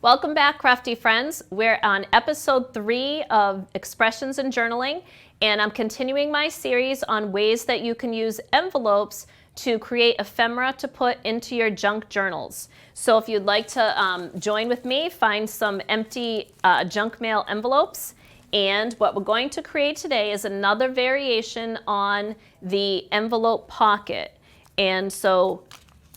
Welcome back, crafty friends. We're on episode 3 of Expressions in Journaling, and I'm continuing my series on ways that you can use envelopes to create ephemera to put into your junk journals. So if you'd like to join with me, find some empty junk mail envelopes. And what we're going to create today is another variation on the envelope pocket. And so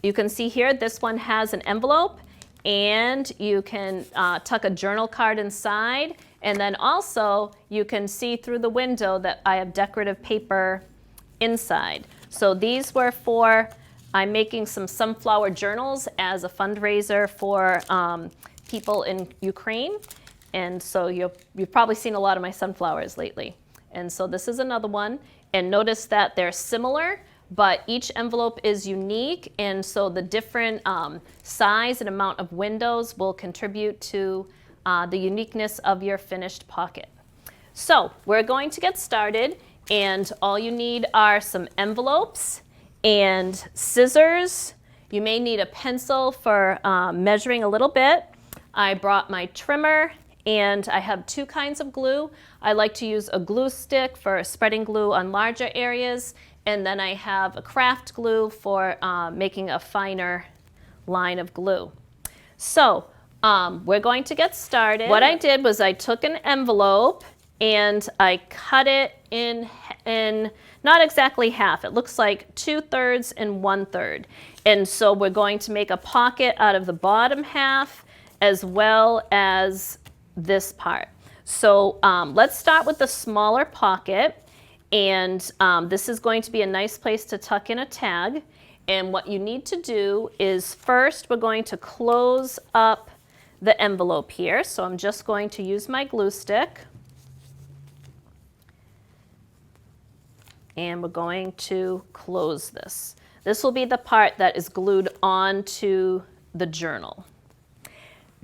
you can see here, this one has an envelope, and you can tuck a journal card inside. And then also you can see through the window that I have decorative paper inside. So these were for, I'm making some sunflower journals as a fundraiser for people in Ukraine. And so you've probably seen a lot of my sunflowers lately. And so this is another one. And notice that they're similar, but each envelope is unique, and so the different size and amount of windows will contribute to the uniqueness of your finished pocket. So we're going to get started, and all you need are some envelopes and scissors. You may need a pencil for measuring a little bit. I brought my trimmer, and I have 2 kinds of glue. I like to use a glue stick for spreading glue on larger areas, and then I have a craft glue for making a finer line of glue. So we're going to get started. What I did was I took an envelope and I cut it in not exactly half. It looks like 2/3 and 1/3. And so we're going to make a pocket out of the bottom half as well as this part. So let's start with the smaller pocket. And this is going to be a nice place to tuck in a tag. And what you need to do is first we're going to close up the envelope here. So I'm just going to use my glue stick. And we're going to close this. This will be the part that is glued onto the journal.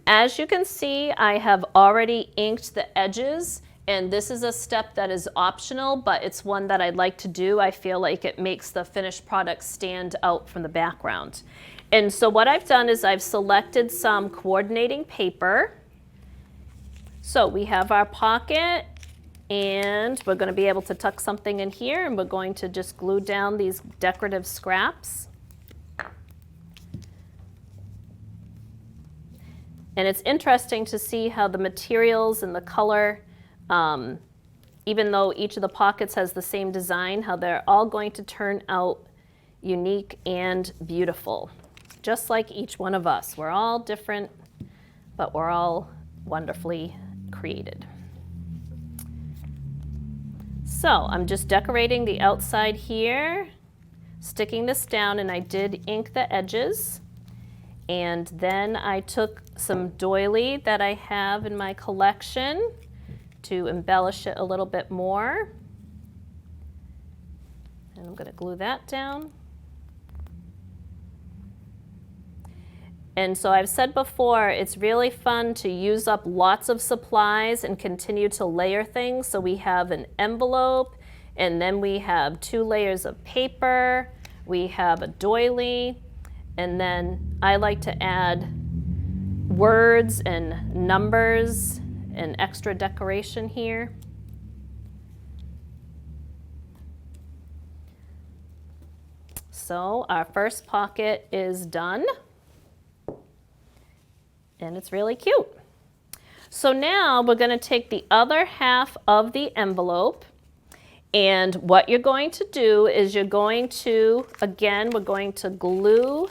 As you can see, I have already inked the edges. And this is a step that is optional, but it's one that I'd like to do. I feel like it makes the finished product stand out from the background. And so what I've done is I've selected some coordinating paper. So we have our pocket, and we're going to be able to tuck something in here, and we're going to just glue down these decorative scraps. And it's interesting to see how the materials and the color, even though each of the pockets has the same design, how they're all going to turn out unique and beautiful, just like each one of us. We're all different, but we're all wonderfully created. So I'm just decorating the outside here, sticking this down, and I did ink the edges. And then I took some doily that I have in my collection to embellish it a little bit more. And I'm going to glue that down. And so I've said before, it's really fun to use up lots of supplies and continue to layer things. So we have an envelope, and then we have 2 layers of paper. We have a doily, and then I like to add words and numbers and extra decoration here. So our first pocket is done, and it's really cute. So now we're going to take the other half of the envelope, and what you're going to do is you're going to, again, we're going to glue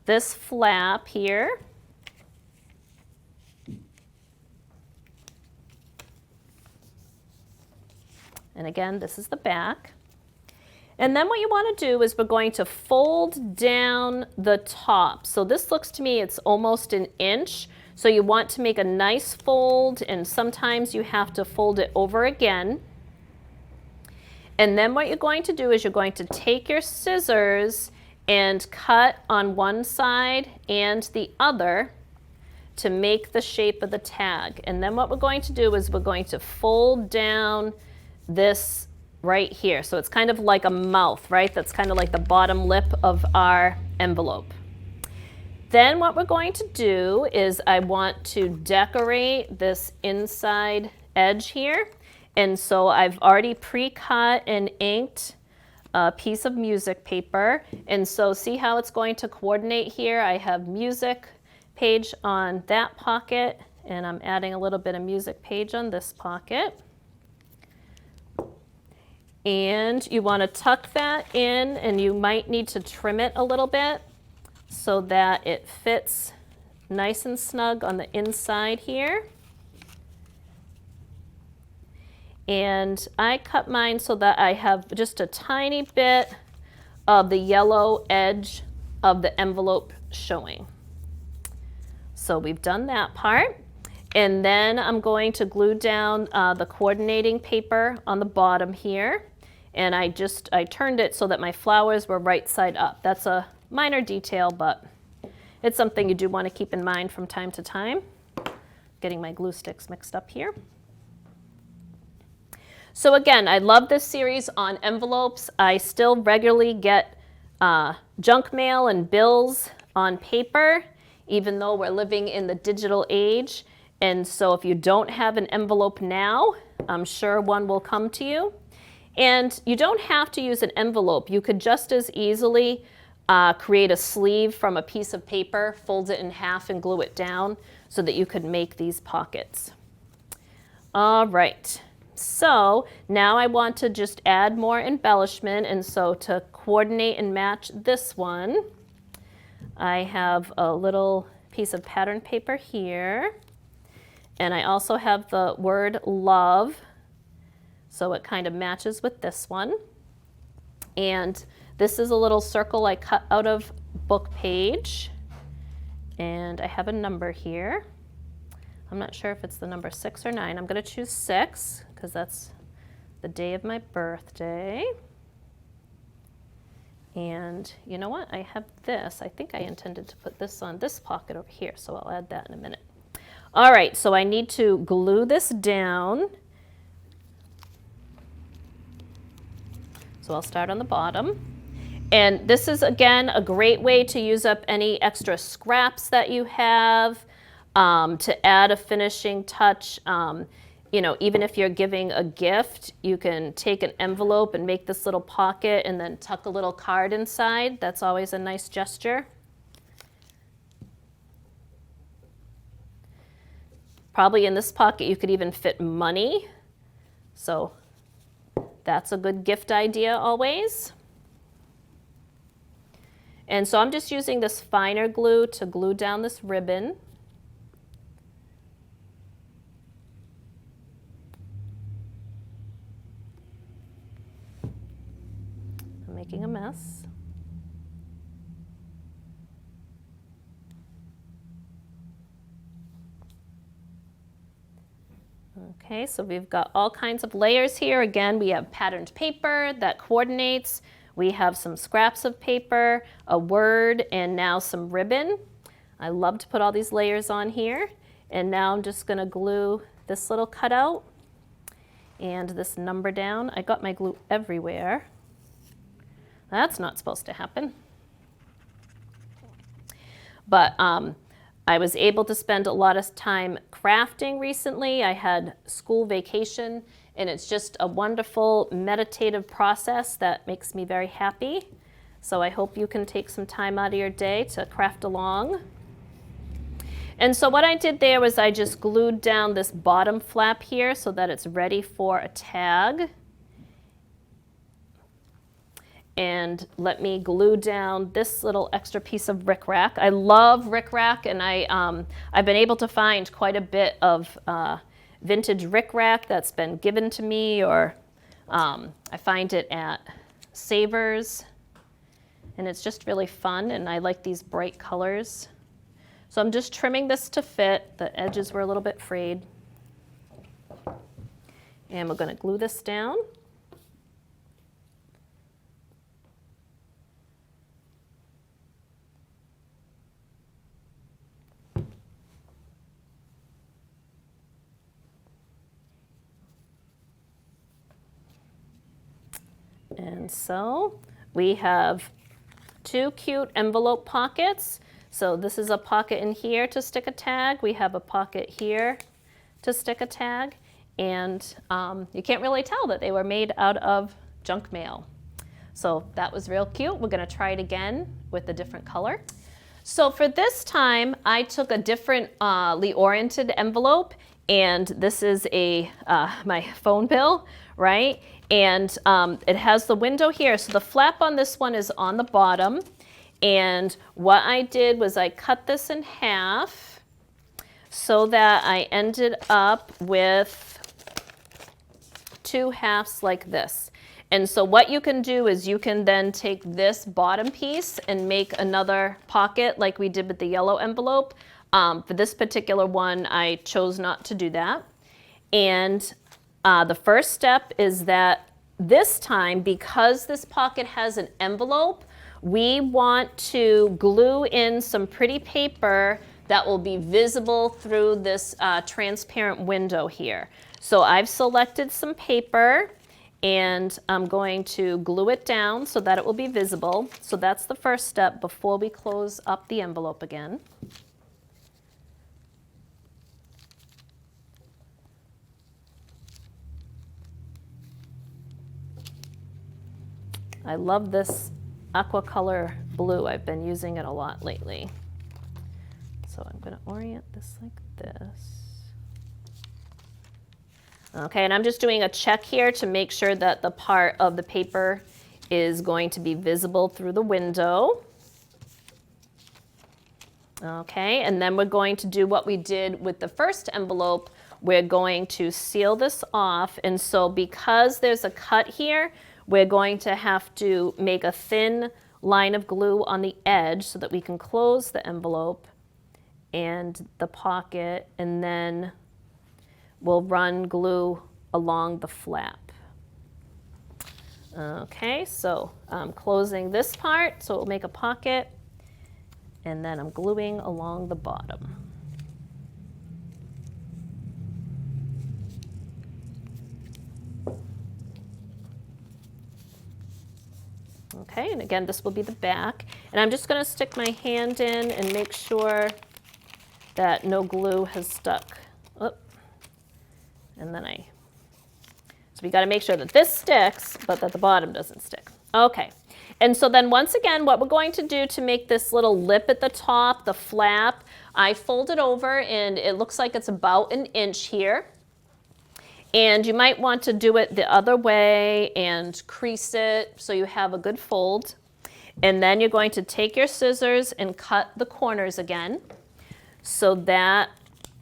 this flap here. And again, this is the back. And then what you want to do is we're going to fold down the top. So this looks to me, it's almost an inch. So you want to make a nice fold, and sometimes you have to fold it over again. And then what you're going to do is you're going to take your scissors and cut on one side and the other to make the shape of the tag. And then what we're going to do is we're going to fold down this right here. So it's kind of like a mouth, right? That's kind of like the bottom lip of our envelope. Then what we're going to do is I want to decorate this inside edge here. And so I've already pre-cut and inked a piece of music paper. And so see how it's going to coordinate here? I have music page on that pocket, and I'm adding a little bit of music page on this pocket. And you want to tuck that in, and you might need to trim it a little bit so that it fits nice and snug on the inside here. And I cut mine so that I have just a tiny bit of the yellow edge of the envelope showing. So we've done that part. And then I'm going to glue down the coordinating paper on the bottom here. And I turned it so that my flowers were right side up. That's a minor detail, but it's something you do want to keep in mind from time to time. Getting my glue sticks mixed up here. So again, I love this series on envelopes. I still regularly get junk mail and bills on paper, even though we're living in the digital age. And so if you don't have an envelope now, I'm sure one will come to you. And you don't have to use an envelope. You could just as easily create a sleeve from a piece of paper, fold it in half and glue it down so that you could make these pockets. All right. So now I want to just add more embellishment, and so to coordinate and match this one, I have a little piece of pattern paper here, and I also have the word love, so it kind of matches with this one. And this is a little circle I cut out of book page, and I have a number here. I'm not sure if it's the number 6 or 9. I'm going to choose 6 because that's the day of my birthday. And you know what? I have this. I think I intended to put this on this pocket over here, so I'll add that in a minute. All right, so I need to glue this down. So I'll start on the bottom. And this is, again, a great way to use up any extra scraps that you have. To add a finishing touch, you know, even if you're giving a gift, you can take an envelope and make this little pocket and then tuck a little card inside. That's always a nice gesture. Probably in this pocket you could even fit money. So that's a good gift idea always. And so I'm just using this finer glue to glue down this ribbon. Making a mess. Okay, so we've got all kinds of layers here. Again, we have patterned paper that coordinates. We have some scraps of paper, a word, and now some ribbon. I love to put all these layers on here. And now I'm just going to glue this little cutout and this number down. I got my glue everywhere. That's not supposed to happen. But I was able to spend a lot of time crafting recently. I had school vacation, and it's just a wonderful meditative process that makes me very happy. So I hope you can take some time out of your day to craft along. And so what I did there was I just glued down this bottom flap here so that it's ready for a tag. And let me glue down this little extra piece of rickrack. I love rickrack, and I've been able to find quite a bit of vintage rickrack that's been given to me, or I find it at Savers, and it's just really fun, and I like these bright colors. So I'm just trimming this to fit. The edges were a little bit frayed. And we're going to glue this down. And so we have two cute envelope pockets. So this is a pocket in here to stick a tag. We have a pocket here to stick a tag. And you can't really tell that they were made out of junk mail. So that was real cute. We're going to try it again with a different color. So for this time, I took a differently oriented envelope, and this is my phone bill, right? And it has the window here. So the flap on this one is on the bottom. And what I did was I cut this in half so that I ended up with 2 halves like this. And so what you can do is you can then take this bottom piece and make another pocket like we did with the yellow envelope. For this particular one, I chose not to do that. And the first step is that this time, because this pocket has an envelope, we want to glue in some pretty paper that will be visible through this transparent window here. So I've selected some paper, and I'm going to glue it down so that it will be visible. So that's the first step before we close up the envelope again. I love this aqua color blue. I've been using it a lot lately. So I'm going to orient this like this. Okay, and I'm just doing a check here to make sure that the part of the paper is going to be visible through the window. Okay, and then we're going to do what we did with the first envelope. We're going to seal this off, and so because there's a cut here, we're going to have to make a thin line of glue on the edge so that we can close the envelope and the pocket, and then we'll run glue along the flap. Okay, so I'm closing this part, so we'll make a pocket, and then I'm gluing along the bottom. Okay, and again, this will be the back. And I'm just going to stick my hand in and make sure that no glue has stuck. Oop. And then so we got to make sure that this sticks, but that the bottom doesn't stick. Okay, and so then once again, what we're going to do to make this little lip at the top, the flap, I fold it over, and it looks like it's about 1 inch here. And you might want to do it the other way and crease it so you have a good fold. And then you're going to take your scissors and cut the corners again so that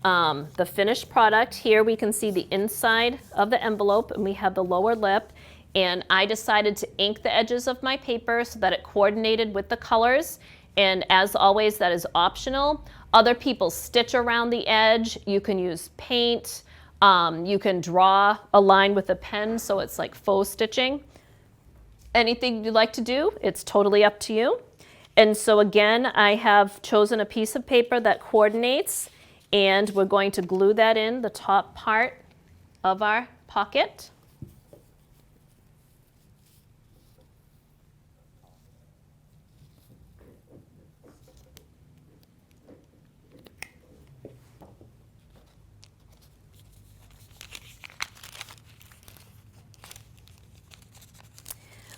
the finished product, here we can see the inside of the envelope, and we have the lower lip. And I decided to ink the edges of my paper so that it coordinated with the colors. And as always, that is optional. Other people stitch around the edge. You can use paint. You can draw a line with a pen, so it's like faux stitching. Anything you'd like to do, it's totally up to you. And so again, I have chosen a piece of paper that coordinates, and we're going to glue that in the top part of our pocket.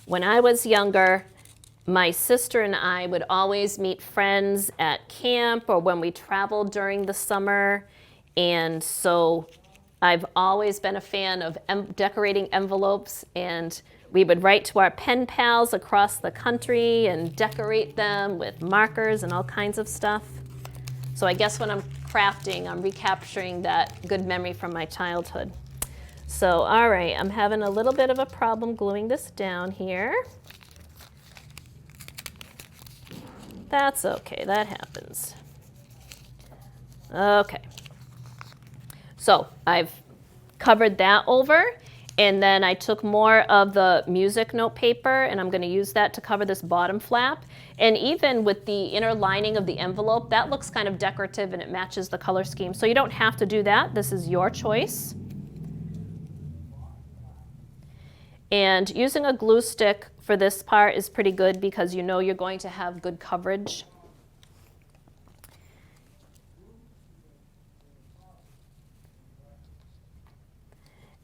When I was younger, my sister and I would always meet friends at camp or when we traveled during the summer. And so I've always been a fan of decorating envelopes, and we would write to our pen pals across the country and decorate them with markers and all kinds of stuff. So I guess when I'm crafting, I'm recapturing that good memory from my childhood. So, all right, I'm having a little bit of a problem gluing this down here. That's okay, that happens. Okay. So I've covered that over, and then I took more of the music note paper, and I'm going to use that to cover this bottom flap. And even with the inner lining of the envelope, that looks kind of decorative and it matches the color scheme. So you don't have to do that. This is your choice. And using a glue stick for this part is pretty good because you know you're going to have good coverage.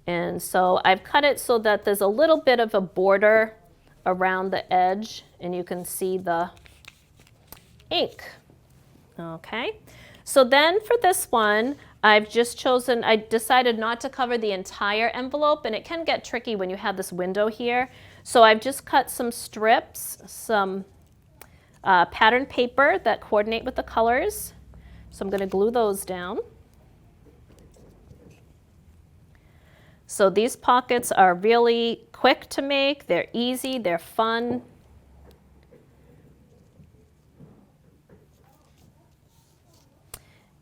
And so I've cut it so that there's a little bit of a border around the edge, and you can see the ink. Okay, so then for this one, I've just chosen, I decided not to cover the entire envelope, and it can get tricky when you have this window here. So I've just cut some strips, some pattern paper that coordinate with the colors. So I'm going to glue those down. So these pockets are really quick to make, they're easy, they're fun.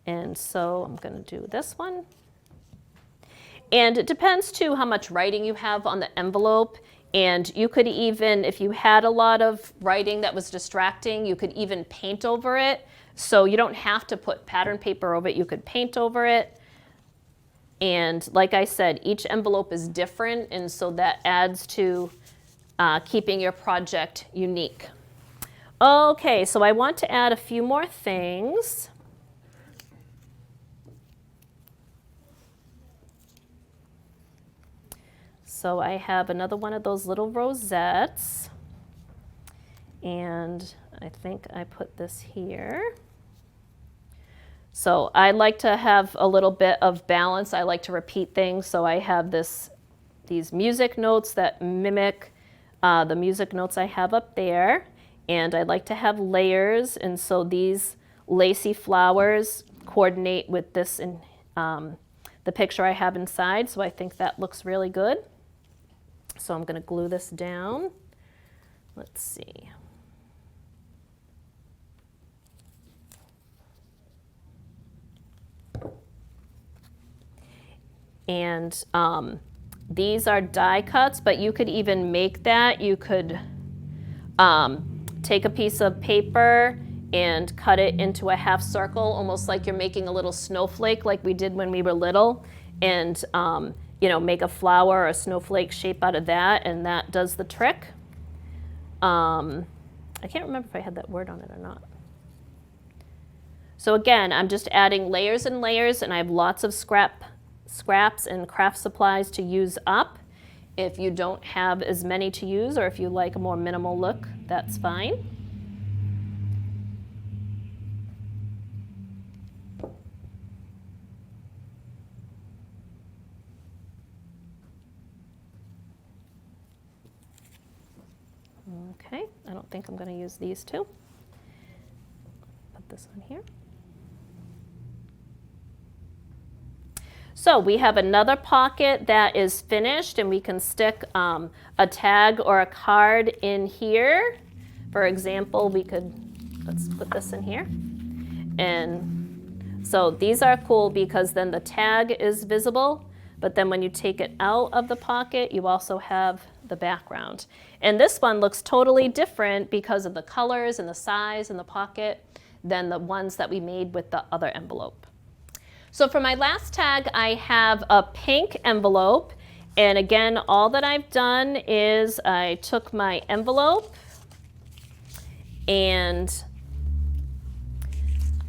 And so I'm going to do this one. And it depends too how much writing you have on the envelope. And you could even, if you had a lot of writing that was distracting, you could even paint over it. So you don't have to put pattern paper over it, you could paint over it. And like I said, each envelope is different, and so that adds to keeping your project unique. Okay, so I want to add a few more things. So I have another one of those little rosettes, and I think I put this here. So I like to have a little bit of balance. I like to repeat things. So I have these music notes that mimic the music notes I have up there. And I like to have layers. And so these lacy flowers coordinate with this in the picture I have inside. So I think that looks really good. So I'm going to glue this down. Let's see. And these are die cuts, but you could even make that. You could take a piece of paper and cut it into a half circle, almost like you're making a little snowflake like we did when we were little, and make a flower or a snowflake shape out of that, and that does the trick. I can't remember if I had that word on it or not. So again, I'm just adding layers and layers, and I have lots of scraps and craft supplies to use up. If you don't have as many to use, or if you like a more minimal look, that's fine. Okay, I don't think I'm going to use these two. Put this on here. So we have another pocket that is finished, and we can stick a tag or a card in here. For example, let's put this in here. And so these are cool because then the tag is visible, but then when you take it out of the pocket, you also have the background. And this one looks totally different because of the colors and the size and the pocket than the ones that we made with the other envelope. So for my last tag, I have a pink envelope. And again, all that I've done is I took my envelope and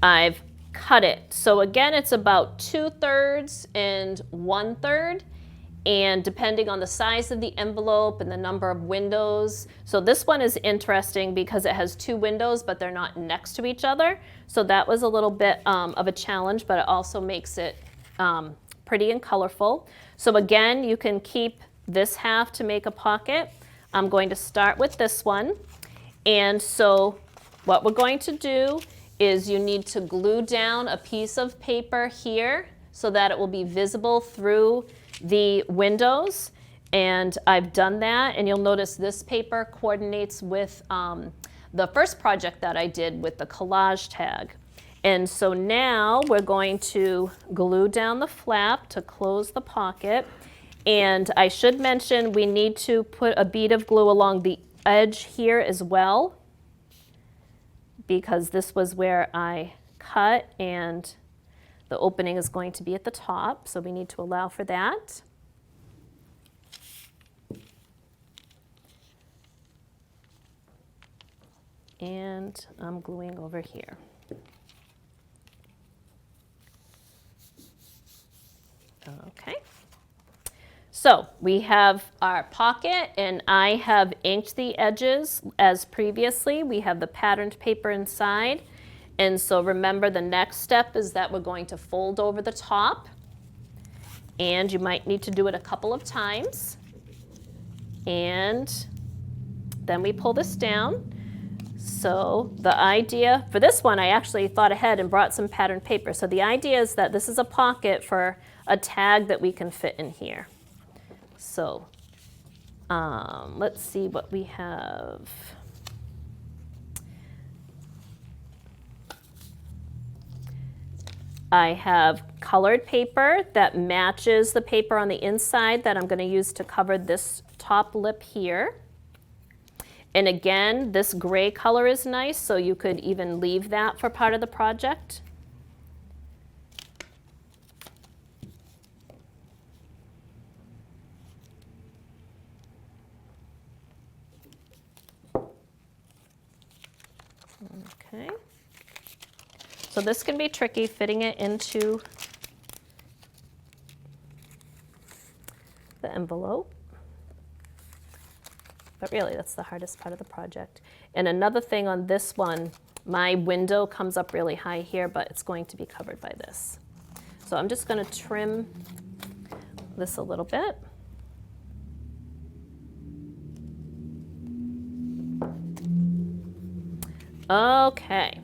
I've cut it. So again, it's about 2/3 and 1/3. And depending on the size of the envelope and the number of windows. So this one is interesting because it has 2 windows, but they're not next to each other. So that was a little bit of a challenge, but it also makes it pretty and colorful. So again, you can keep this half to make a pocket. I'm going to start with this one. And so what we're going to do is you need to glue down a piece of paper here so that it will be visible through the windows, and I've done that, and you'll notice this paper coordinates with the first project that I did with the collage tag. And so now we're going to glue down the flap to close the pocket, and I should mention we need to put a bead of glue along the edge here as well, because this was where I cut and the opening is going to be at the top, so we need to allow for that. And I'm gluing over here. Okay. So we have our pocket, and I have inked the edges as previously. We have the patterned paper inside. And so remember, the next step is that we're going to fold over the top. And you might need to do it a couple of times. And then we pull this down. So the idea for this one, I actually thought ahead and brought some patterned paper. So the idea is that this is a pocket for a tag that we can fit in here. So let's see what we have. I have colored paper that matches the paper on the inside that I'm going to use to cover this top lip here. And again, this gray color is nice, so you could even leave that for part of the project. Okay. So this can be tricky, fitting it into the envelope. But really, that's the hardest part of the project. And another thing on this one, my window comes up really high here, but it's going to be covered by this. So I'm just going to trim this a little bit. Okay.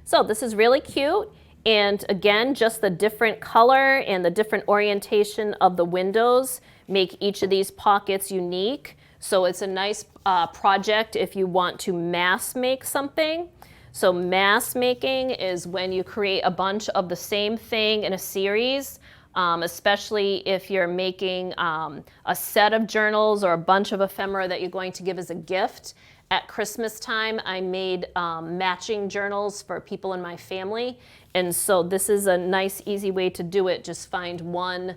So this is really cute. And again, just the different color and the different orientation of the windows make each of these pockets unique. So it's a nice project if you want to mass make something. So mass making is when you create a bunch of the same thing in a series, especially if you're making a set of journals or a bunch of ephemera that you're going to give as a gift. At Christmas time, I made matching journals for people in my family. And so this is a nice, easy way to do it. Just find one,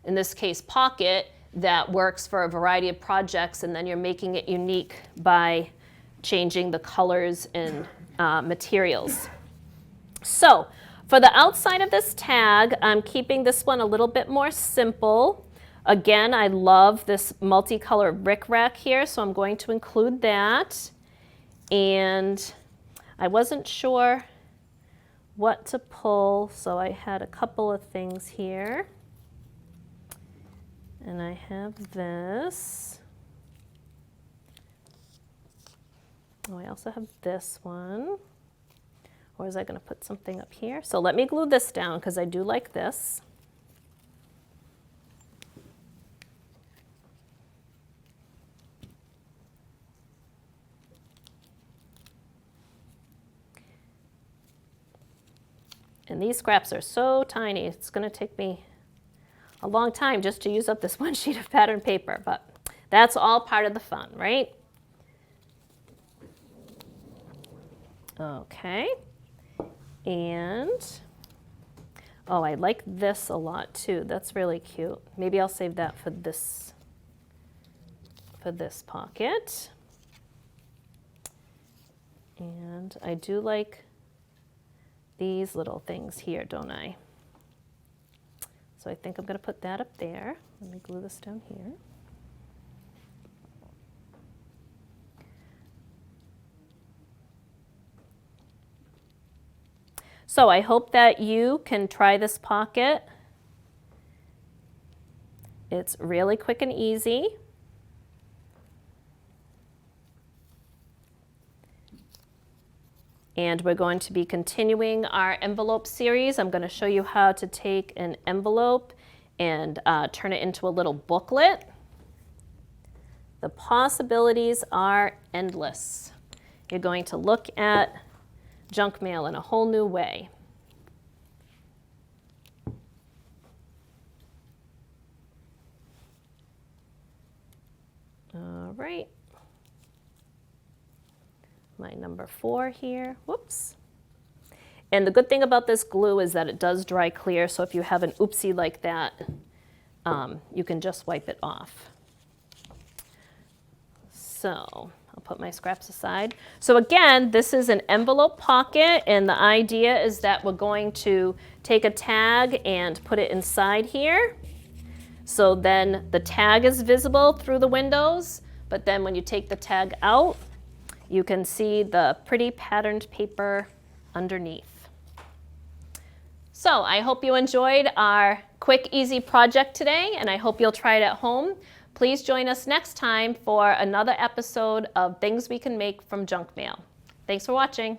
in this case, pocket that works for a variety of projects, and then you're making it unique by changing the colors and materials. So for the outside of this tag, I'm keeping this one a little bit more simple. Again, I love this multicolor rickrack here, so I'm going to include that. And I wasn't sure what to pull, so I had a couple of things here. And I have this. Oh, I also have this one. Or was I going to put something up here? So let me glue this down because I do like this. And these scraps are so tiny, it's going to take me a long time just to use up this one sheet of pattern paper, but that's all part of the fun, right? Okay. And, oh, I like this a lot too. That's really cute. Maybe I'll save that for this pocket. And I do like these little things here, don't I? So I think I'm going to put that up there. Let me glue this down here. So I hope that you can try this pocket. It's really quick and easy. And we're going to be continuing our envelope series. I'm going to show you how to take an envelope and turn it into a little booklet. The possibilities are endless. You're going to look at junk mail in a whole new way. All right. My number 4 here, whoops. And the good thing about this glue is that it does dry clear, so if you have an oopsie like that, you can just wipe it off. So I'll put my scraps aside. So again, this is an envelope pocket, and the idea is that we're going to take a tag and put it inside here. So then the tag is visible through the windows, but then when you take the tag out, you can see the pretty patterned paper underneath. So I hope you enjoyed our quick, easy project today, and I hope you'll try it at home. Please join us next time for another episode of Things We Can Make from Junk Mail. Thanks for watching.